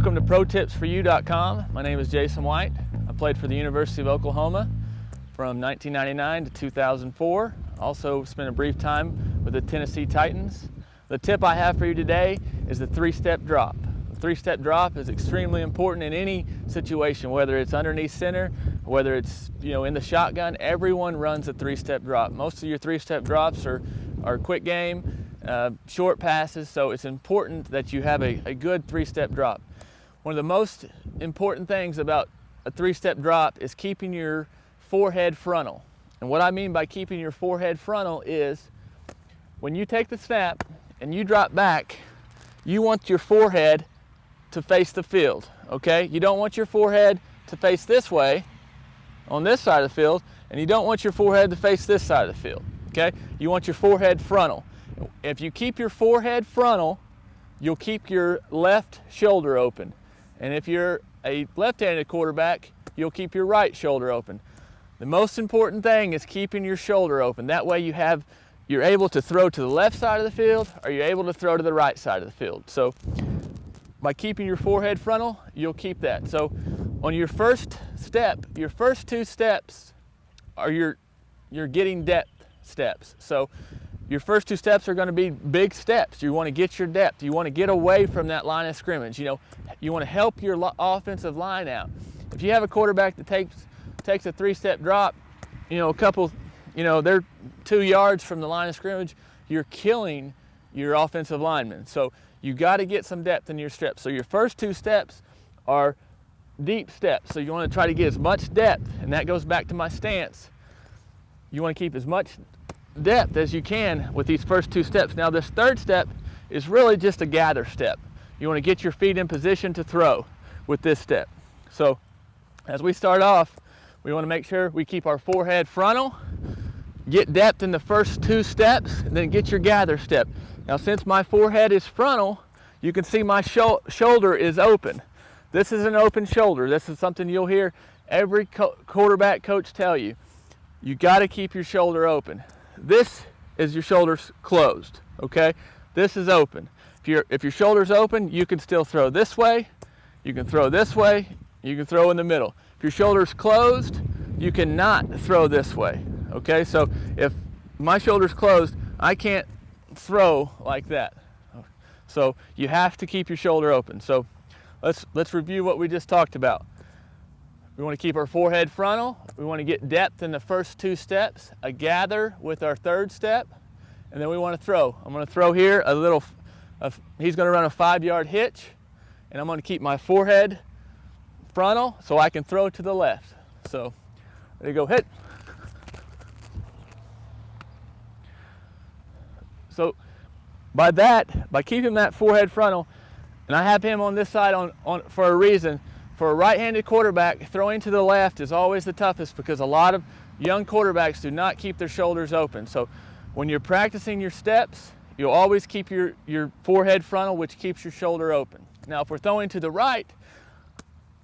Welcome to ProTipsForYou.com. My name is Jason White. I played for the University of Oklahoma from 1999 to 2004. Also spent a brief time with the Tennessee Titans. The tip I have for you today is the three-step drop. The three-step drop is extremely important in any situation, whether it's underneath center, whether it's in the shotgun. Everyone runs a three-step drop. Most of your three-step drops are quick game, short passes, so it's important that you have a good three-step drop. One of the most important things about a three-step drop is keeping your forehead frontal. And what I mean by keeping your forehead frontal is when you take the snap and you drop back, you want your forehead to face the field, okay? You don't want your forehead to face this way on this side of the field, and you don't want your forehead to face this side of the field, okay? You want your forehead frontal. If you keep your forehead frontal, you'll keep your left shoulder open. And if you're a left-handed quarterback, you'll keep your right shoulder open. The most important thing is keeping your shoulder open. That way you're able to throw to the left side of the field, or you're able to throw to the right side of the field. So by keeping your forehead frontal, you'll keep that. So on your first step, your first two steps are your getting depth steps. So your first two steps are going to be big steps. You want to get your depth. You want to get away from that line of scrimmage. You want to help your offensive line out. If you have a quarterback that takes a three-step drop, they're 2 yards from the line of scrimmage, you're killing your offensive linemen. So you got to get some depth in your steps. So your first two steps are deep steps. So you want to try to get as much depth, and that goes back to my stance. You want to keep as much depth as you can with these first two steps. Now this third step is really just a gather step. You want to get your feet in position to throw with this step. So as we start off, we want to make sure we keep our forehead frontal, get depth in the first two steps, and then get your gather step. Now since my forehead is frontal, you can see my shoulder is open. This is an open shoulder. This is something you'll hear every quarterback coach tell you. You got to keep your shoulder open. This is your shoulders closed, okay? This is open. If your shoulder's open, you can still throw this way, you can throw this way, you can throw in the middle. If your shoulder's closed, you cannot throw this way, okay? So if my shoulder's closed, I can't throw like that. So you have to keep your shoulder open. So let's review what we just talked about. We want to keep our forehead frontal. We want to get depth in the first two steps, a gather with our third step, and then we want to throw. I'm going to throw here he's going to run a 5-yard hitch, and I'm going to keep my forehead frontal so I can throw to the left. So there you go, hit. So by keeping that forehead frontal, and I have him on this side for a reason. For a right-handed quarterback, throwing to the left is always the toughest because a lot of young quarterbacks do not keep their shoulders open. So when you're practicing your steps, you'll always keep your forehead frontal, which keeps your shoulder open. Now, if we're throwing to the right,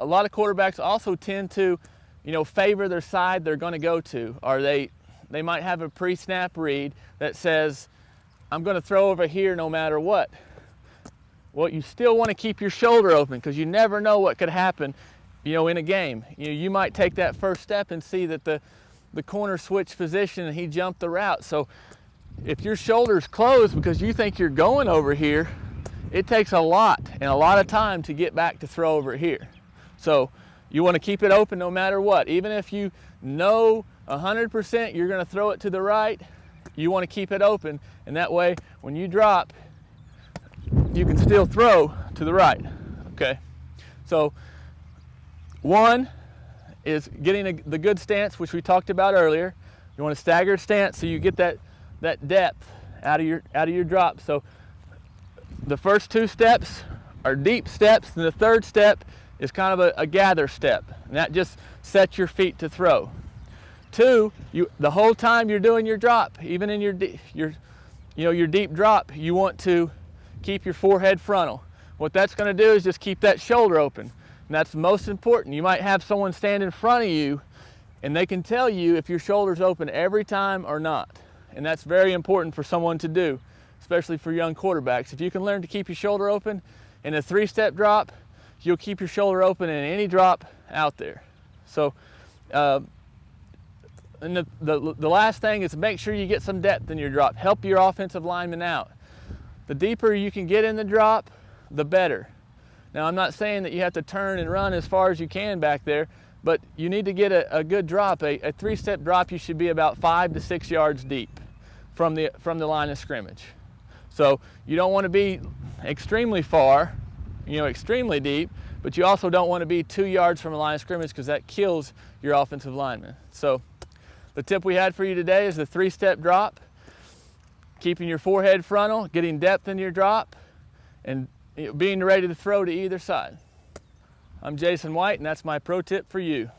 a lot of quarterbacks also tend to, favor their side they're going to go to, or they might have a pre-snap read that says, I'm going to throw over here no matter what. Well, you still want to keep your shoulder open because you never know what could happen, in a game. You might take that first step and see that the corner switched position and he jumped the route. So if your shoulder's closed because you think you're going over here, it takes a lot of time to get back to throw over here. So you want to keep it open no matter what. Even if you know 100% you're going to throw it to the right, you want to keep it open, and that way when you drop, you can still throw to the right, okay? So one is getting the good stance, which we talked about earlier. You want a staggered stance so you get that depth out of your drop. So the first two steps are deep steps, and the third step is kind of a gather step, and that just sets your feet to throw. Two, the whole time you're doing your drop, even in your deep drop, you want to keep your forehead frontal. What that's going to do is just keep that shoulder open, and that's most important. You might have someone stand in front of you and they can tell you if your shoulder's open every time or not, and that's very important for someone to do, especially for young quarterbacks. If you can learn to keep your shoulder open in a three-step drop, you'll keep your shoulder open in any drop out there. So, and the last thing is make sure you get some depth in your drop. Help your offensive lineman out. The deeper you can get in the drop, the better. Now, I'm not saying that you have to turn and run as far as you can back there, but you need to get a good drop. A three-step drop, you should be about 5 to 6 yards deep from the line of scrimmage. So you don't want to be extremely far, extremely deep, but you also don't want to be 2 yards from the line of scrimmage because that kills your offensive lineman. So the tip we had for you today is the three-step drop, keeping your forehead frontal, getting depth in your drop, and being ready to throw to either side. I'm Jason White, and that's my pro tip for you.